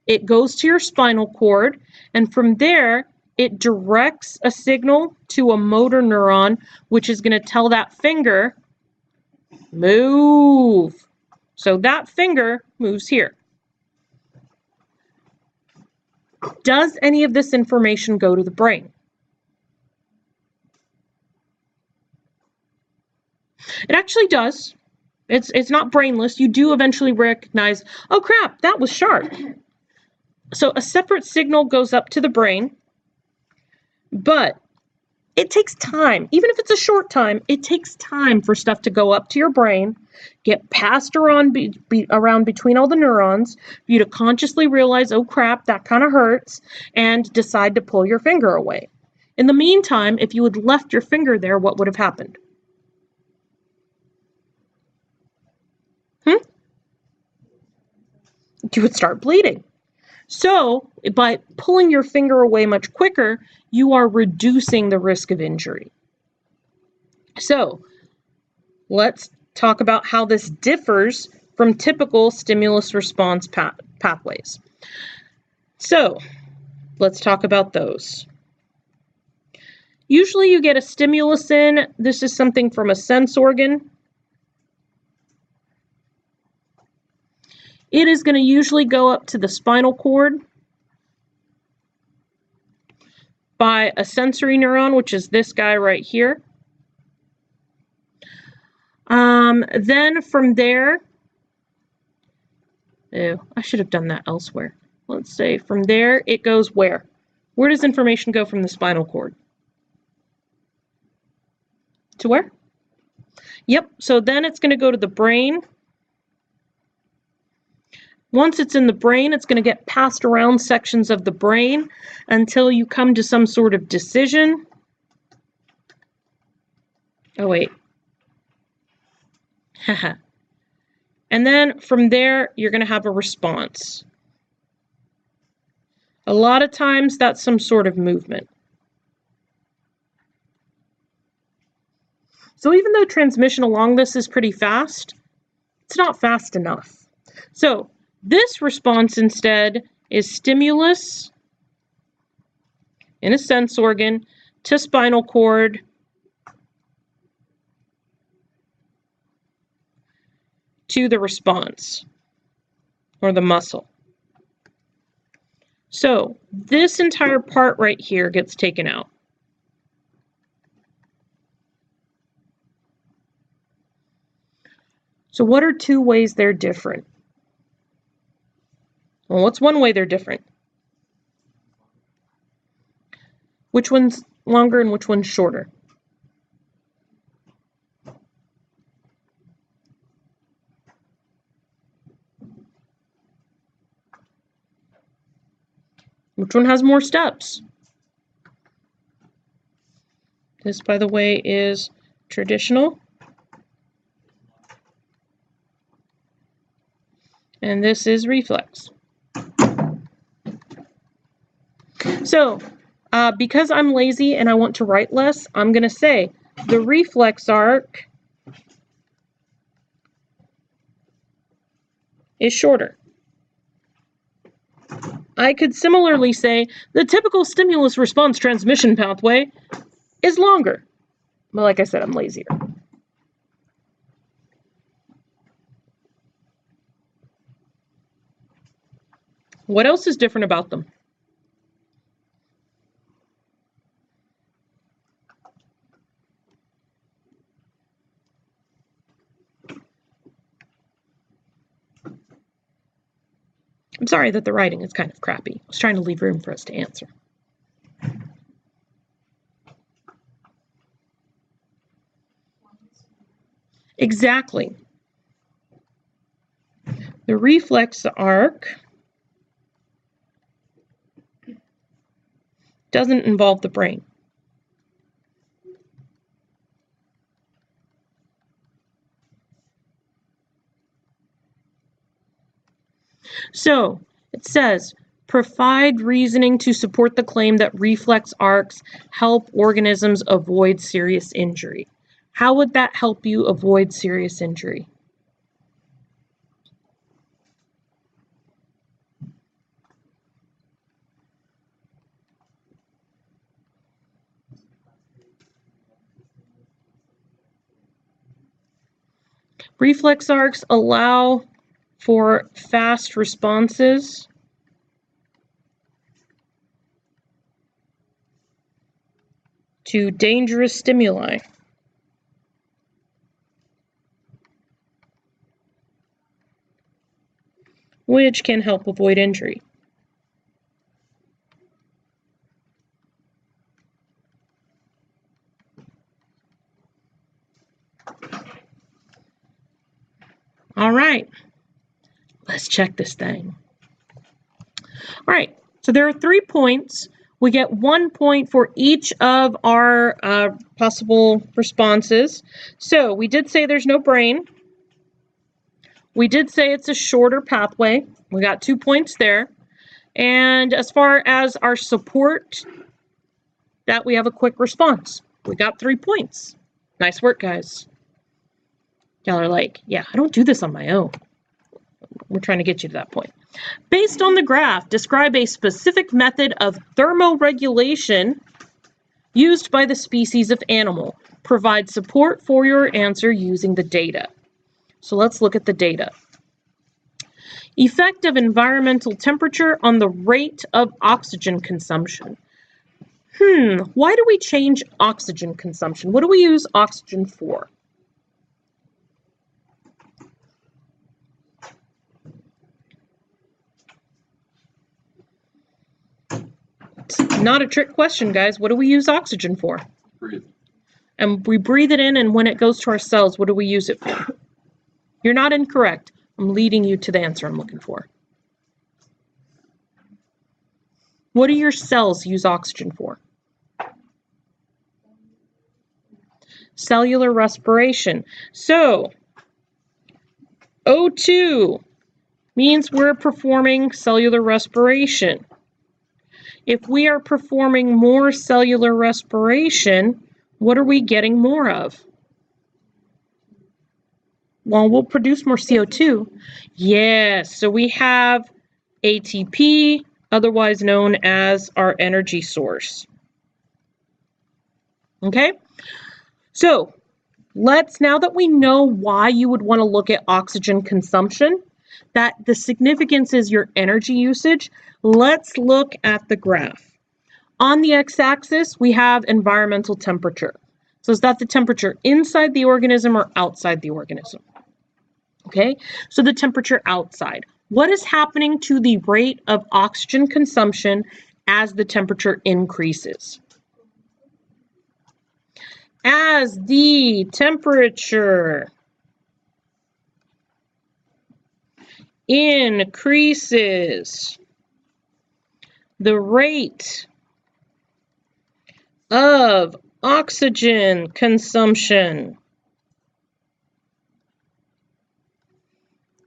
It goes to your spinal cord, and from there, it directs a signal to a motor neuron, which is going to tell that finger, move. So that finger moves here. Does any of this information go to the brain? It actually does. It's not brainless. You do eventually recognize, oh crap, that was sharp. So a separate signal goes up to the brain, but it takes time. Even if it's a short time, it takes time for stuff to go up to your brain, get passed around, around between all the neurons, for you to consciously realize, oh crap, that kind of hurts, and decide to pull your finger away. In the meantime, if you had left your finger there, what would have happened? You would start bleeding. So by pulling your finger away much quicker, you are reducing the risk of injury. So let's talk about how this differs from typical stimulus response pathways. So let's talk about those. Usually you get a stimulus in. This is something from a sense organ. It is going to usually go up to the spinal cord by a sensory neuron, which is this guy right here. Then from there, I should have done that elsewhere. Let's say from there, it goes where? Where does information go from the spinal cord? To where? Yep, so then it's going to go to the brain. Once it's in the brain, it's going to get passed around sections of the brain until you come to some sort of decision. Oh, wait. Haha. And then from there, you're going to have a response. A lot of times, that's some sort of movement. So even though transmission along this is pretty fast, it's not fast enough. So this response instead is stimulus in a sense organ to spinal cord to the response or the muscle. So this entire part right here gets taken out. So what are two ways they're different? Well, what's one way they're different? Which one's longer and which one's shorter? Which one has more steps? This, by the way, is traditional. And this is reflex. So, because I'm lazy and I want to write less, I'm going to say the reflex arc is shorter. I could similarly say the typical stimulus response transmission pathway is longer. But like I said, I'm lazier. What else is different about them? I'm sorry that the writing is kind of crappy. I was trying to leave room for us to answer. Exactly. The reflex arc doesn't involve the brain. So it says, provide reasoning to support the claim that reflex arcs help organisms avoid serious injury. How would that help you avoid serious injury? Reflex arcs allow for fast responses to dangerous stimuli. Which can help avoid injury. All right, let's check this thing. All right, so there are 3 points. We get 1 point for each of our possible responses. So we did say there's no brain. We did say it's a shorter pathway. We got 2 points there. And as far as our support, that we have a quick response. We got 3 points. Nice work, guys. Y'all are like, yeah, I don't do this on my own. We're trying to get you to that point. Based on the graph, describe a specific method of thermoregulation used by the species of animal. Provide support for your answer using the data. So let's look at the data. Effect of environmental temperature on the rate of oxygen consumption. Why do we change oxygen consumption? What do we use oxygen for? It's not a trick question, guys. What do we use oxygen for? Breathe. And we breathe it in, and when it goes to our cells, what do we use it for? You're not incorrect. I'm leading you to the answer I'm looking for. What do your cells use oxygen for? Cellular respiration. So, O2 means we're performing cellular respiration. If we are performing more cellular respiration, what are we getting more of? Well, we'll produce more CO2. Yes, so we have ATP, otherwise known as our energy source. Okay? So, now that we know why you would want to look at oxygen consumption, that the significance is your energy usage, let's look at the graph. On the x-axis, we have environmental temperature. So is that the temperature inside the organism or outside the organism? Okay, so the temperature outside. What is happening to the rate of oxygen consumption as the temperature increases? As the temperature increases, the rate of oxygen consumption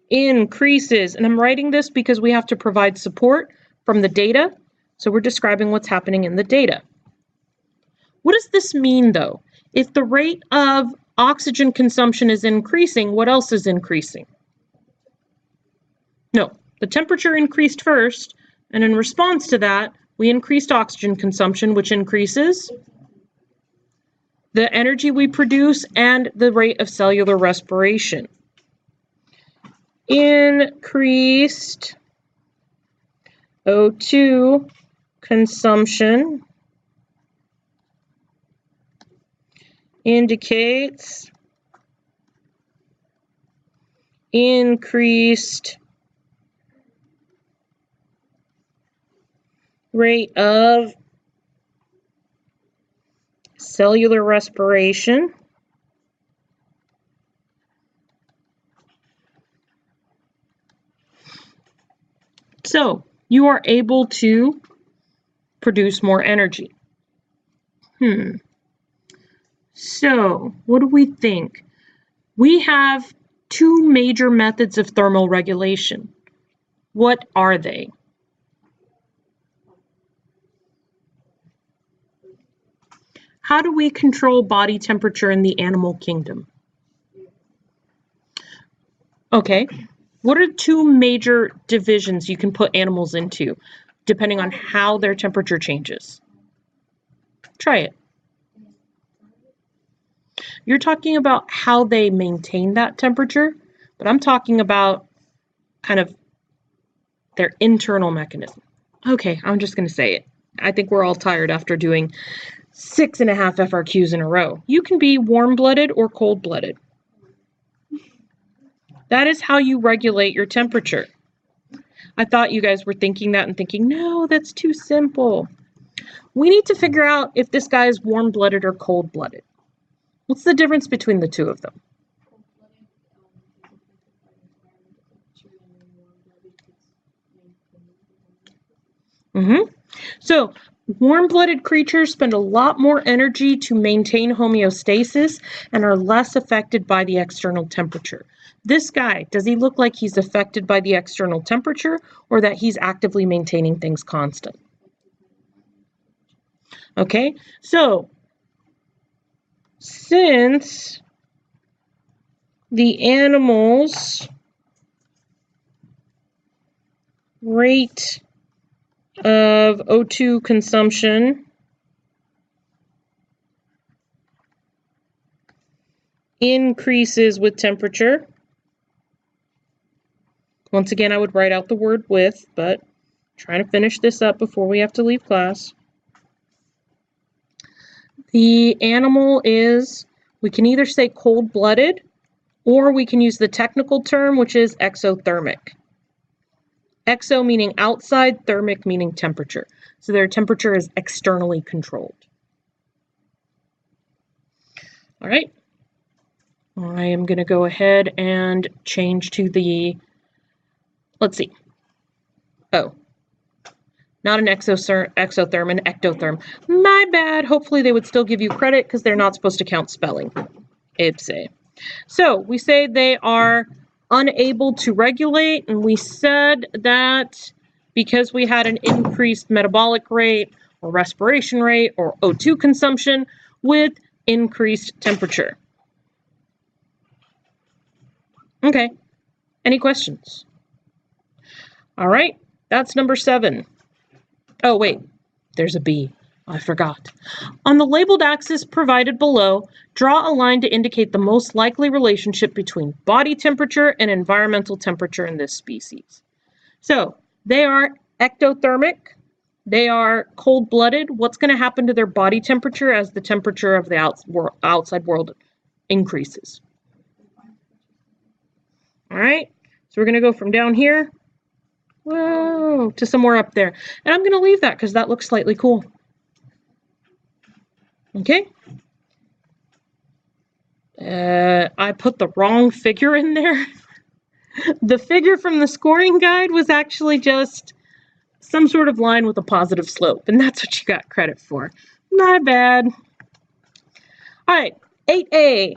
increases. And I'm writing this because we have to provide support from the data. So we're describing what's happening in the data. What does this mean, though? If the rate of oxygen consumption is increasing, what else is increasing? No, the temperature increased first, and in response to that, we increased oxygen consumption, which increases the energy we produce and the rate of cellular respiration. Increased O2 consumption indicates increased rate of cellular respiration. So you are able to produce more energy. So what do we think? We have 2 major methods of thermal regulation. What are they? How do we control body temperature in the animal kingdom? Okay, what are 2 major divisions you can put animals into, depending on how their temperature changes? Try it. You're talking about how they maintain that temperature, but I'm talking about kind of their internal mechanism. Okay, I'm just going to say it. I think we're all tired after doing 6.5 FRQs in a row. You can be warm-blooded or cold-blooded. That is how you regulate your temperature. I thought you guys were thinking that and thinking, no, that's too simple. We need to figure out if this guy is warm-blooded or cold-blooded. What's the difference between the 2 of them? So warm-blooded creatures spend a lot more energy to maintain homeostasis and are less affected by the external temperature. This guy, does he look like he's affected by the external temperature or that he's actively maintaining things constant? Okay, so since the animal's rate of O2 consumption increases with temperature. Once again, I would write out the word with, but I'm trying to finish this up before we have to leave class. The animal is, we can either say cold-blooded, or we can use the technical term, which is exothermic. Exo meaning outside, thermic meaning temperature. So their temperature is externally controlled. All right. I am going to go ahead and change to the, let's see. Oh, not an exotherm, an ectotherm. My bad. Hopefully they would still give you credit because they're not supposed to count spelling. Ipse. So we say they are unable to regulate, and we said that because we had an increased metabolic rate or respiration rate or O2 consumption with increased temperature. Okay, any questions? All right, that's number 7. Oh, wait, there's a B. I forgot. On the labeled axis provided below, draw a line to indicate the most likely relationship between body temperature and environmental temperature in this species. So they are ectothermic. They are cold-blooded. What's going to happen to their body temperature as the temperature of the outside world increases? All right, so we're going to go from down here, whoa, to somewhere up there. And I'm going to leave that because that looks slightly cool. Okay. I put the wrong figure in there. The figure from the scoring guide was actually just some sort of line with a positive slope, and that's what you got credit for. My bad. All right, 8A.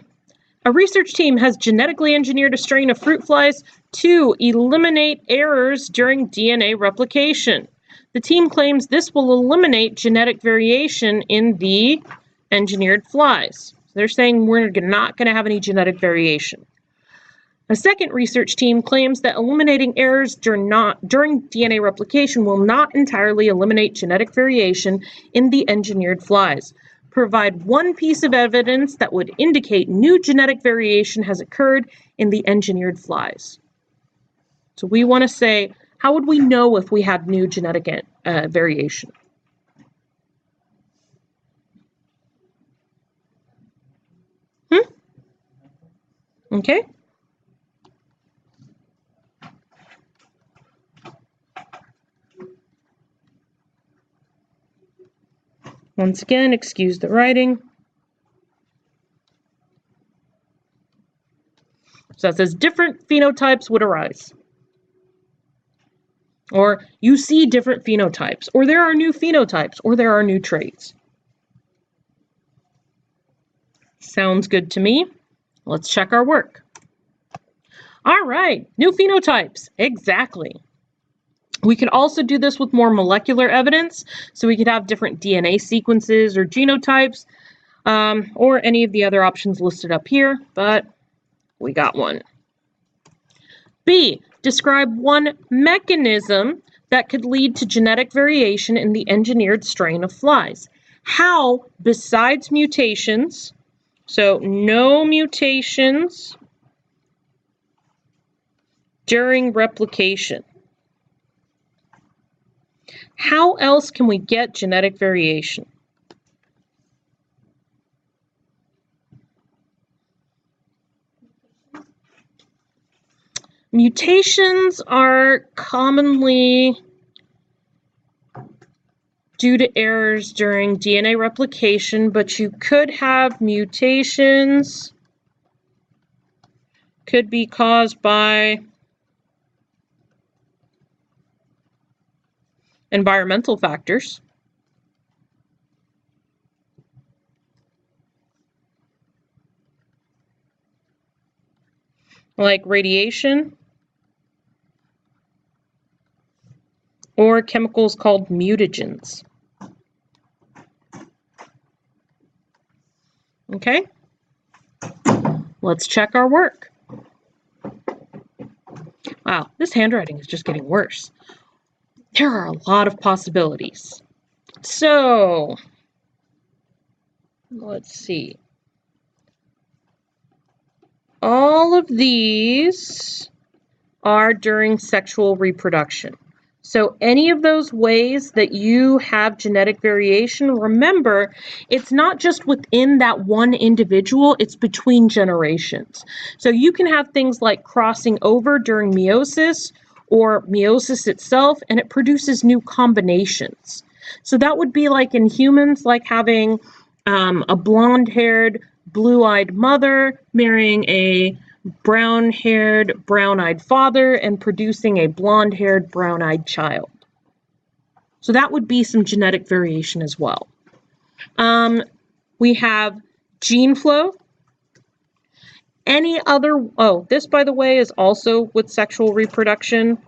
A research team has genetically engineered a strain of fruit flies to eliminate errors during DNA replication. The team claims this will eliminate genetic variation in the engineered flies. They're saying we're not going to have any genetic variation. A second research team claims that eliminating errors during DNA replication will not entirely eliminate genetic variation in the engineered flies. Provide one piece of evidence that would indicate new genetic variation has occurred in the engineered flies. So we want to say, how would we know if we had new genetic variation? Okay. Once again, excuse the writing. So it says different phenotypes would arise. Or you see different phenotypes, or there are new phenotypes, or there are new traits. Sounds good to me. Let's check our work. All right, new phenotypes, exactly. We could also do this with more molecular evidence, so we could have different DNA sequences or genotypes, or any of the other options listed up here, but we got one. B, describe one mechanism that could lead to genetic variation in the engineered strain of flies. How, besides mutations, so no mutations during replication, how else can we get genetic variation? Mutations are commonly due to errors during DNA replication, but you could have mutations could be caused by environmental factors, like radiation or chemicals called mutagens. Okay, let's check our work. Wow, this handwriting is just getting worse. There are a lot of possibilities. So, let's see. All of these are during sexual reproduction. So any of those ways that you have genetic variation, remember, it's not just within that one individual, it's between generations. So you can have things like crossing over during meiosis or meiosis itself, and it produces new combinations. So that would be like in humans, like having a blonde-haired, blue-eyed mother marrying a brown-haired, brown-eyed father and producing a blonde-haired, brown-eyed child. So that would be some genetic variation as well. We have gene flow. Any other, oh, this, by the way, is also with sexual reproduction,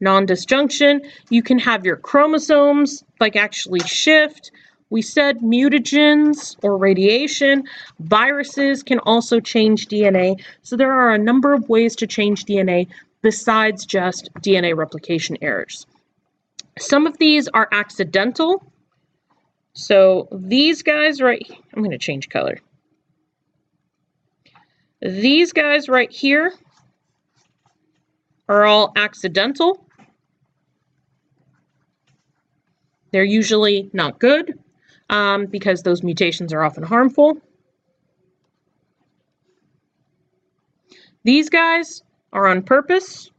non-disjunction. You can have your chromosomes, like, actually shift. We said mutagens or radiation. Viruses can also change DNA. So there are a number of ways to change DNA besides just DNA replication errors. Some of these are accidental. So these guys right, I'm going to change color. These guys right here are all accidental. They're usually not good because those mutations are often harmful. These guys are on purpose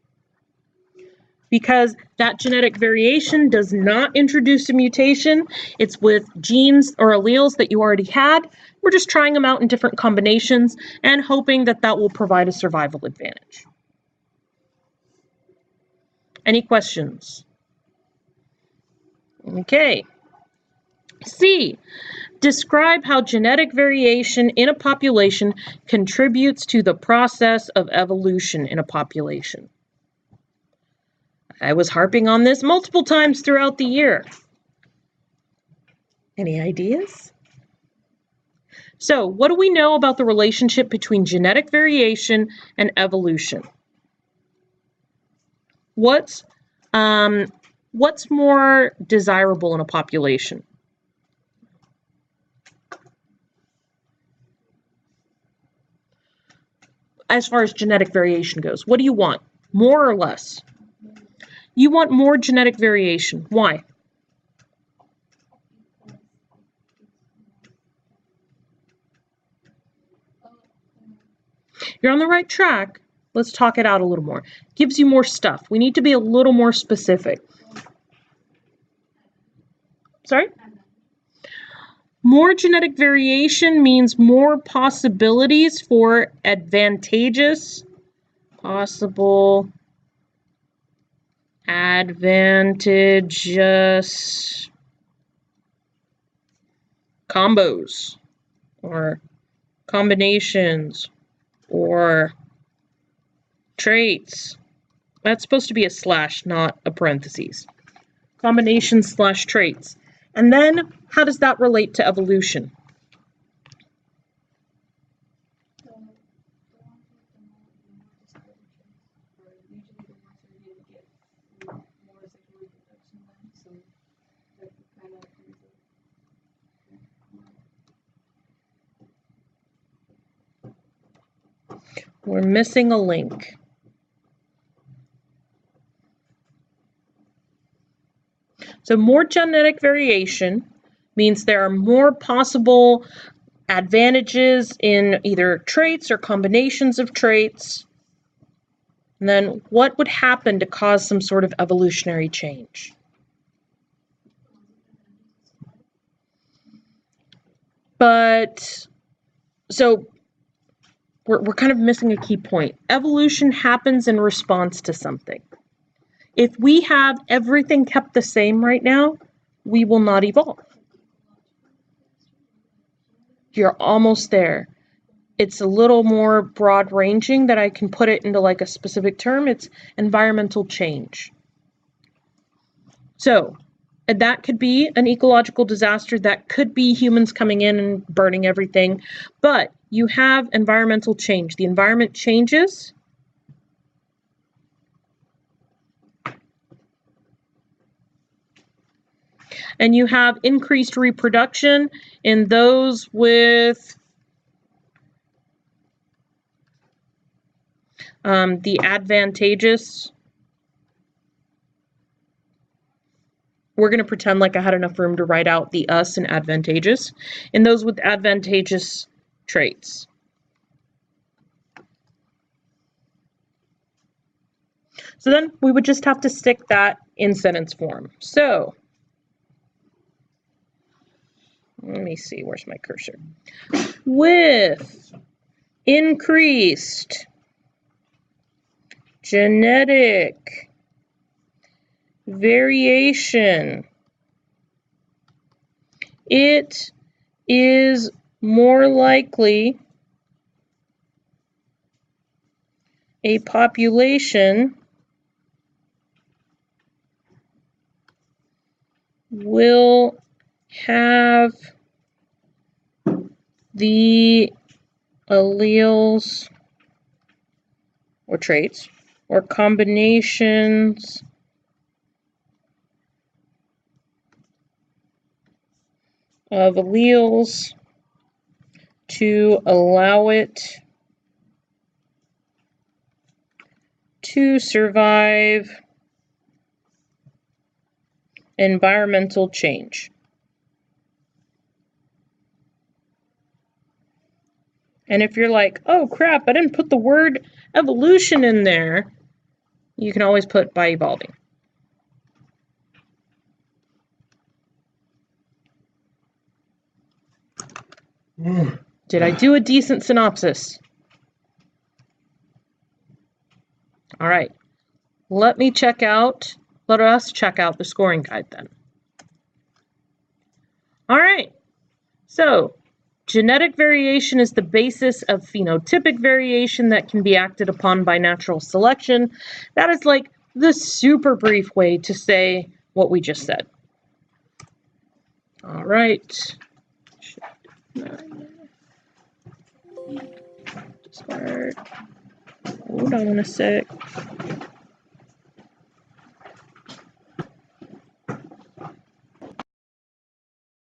because that genetic variation does not introduce a mutation. It's with genes or alleles that you already had. We're just trying them out in different combinations and hoping that that will provide a survival advantage. Any questions? Okay. C, describe how genetic variation in a population contributes to the process of evolution in a population. I was harping on this multiple times throughout the year. Any ideas? So, what do we know about the relationship between genetic variation and evolution? What's more desirable in a population? As far as genetic variation goes, what do you want? More or less? You want more genetic variation. Why? You're on the right track. Let's talk it out a little more. Gives you more stuff. We need to be a little more specific. Sorry? More genetic variation means more possibilities for advantageous, possible, advantageous combos or combinations or traits. That's supposed to be a slash, not a parentheses. Combinations / traits. And then, how does that relate to evolution? We're missing a link. So more genetic variation means there are more possible advantages in either traits or combinations of traits. And then what would happen to cause some sort of evolutionary change? But, so we're kind of missing a key point. Evolution happens in response to something. If we have everything kept the same right now, we will not evolve. You're almost there. It's a little more broad ranging that I can put it into like a specific term. It's environmental change. So that could be an ecological disaster. That could be humans coming in and burning everything. But you have environmental change. The environment changes. And you have increased reproduction in those with the advantageous. We're going to pretend like I had enough room to write out the us and advantageous. In those with advantageous traits. So then we would just have to stick that in sentence form. So, let me see, where's my cursor? With increased genetic variation, it is more likely a population will have the alleles or traits or combinations of alleles to allow it to survive environmental change. And if you're like, oh crap, I didn't put the word evolution in there, you can always put by evolving. Did I do a decent synopsis? All right, let us check out the scoring guide then. All right, so genetic variation is the basis of phenotypic variation that can be acted upon by natural selection. That is like the super brief way to say what we just said. All right. Start. Hold on a sec.